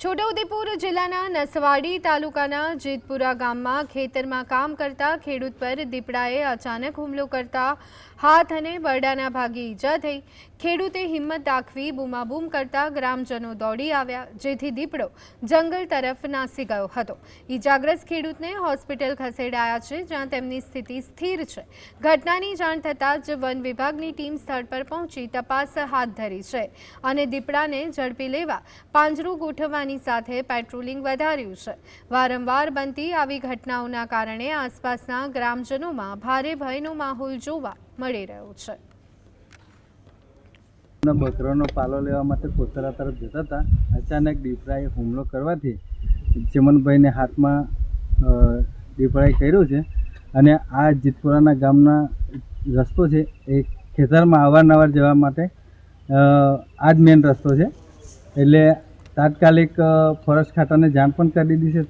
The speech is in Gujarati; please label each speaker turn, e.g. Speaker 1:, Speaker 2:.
Speaker 1: છોટાઉદેપુર જિલ્લાના નસવાડી તાલુકાના જેતપુરા ગામમાં ખેતરમાં કામ કરતા ખેડૂત પર દીપડાએ અચાનક હુમલો કરતા હાથ અને બરડાના ભાગે ઈજા થઈ। ખેડૂતે હિંમત દાખવી બૂમાબૂમ કરતા ગ્રામજનો દોડી આવ્યા, જેથી દીપડો જંગલ તરફ નાસી ગયો હતો। ઈજાગ્રસ્ત ખેડૂતને હોસ્પિટલ ખસેડાયા છે, જ્યાં તેમની સ્થિતિ સ્થિર છે। ઘટનાની જાણ થતાં જ વન વિભાગની ટીમ સ્થળ પર પહોંચી તપાસ હાથ ધરી છે અને દીપડાને ઝડપી લેવા પાંજરું ગોઠવવાની સાથે પેટ્રોલિંગ વધાર્યું છે। વારંવાર બનતી આવી ઘટનાઓના કારણે આસપાસના ગ્રામજનોમાં ભારે ભયનો માહોલ જોવા મળી રહ્યો છે।
Speaker 2: બકરાનો પાલો લેવા માટે કોતરા તરફ જતા હતા, અચાનક દીપડાએ હુમલો કરવાથી ચમનભાઈને હાથમાં દીપડાએ કર્યું છે અને આ જેતપુરાના ગામના રસ્તો છે એ ખેતરમાં અવારનવાર જવા માટે આ જ મેઇન રસ્તો છે, એટલે તાત્કાલિક ફોરેસ્ટ ખાતાને જાણ પણ કરી દીધી છે।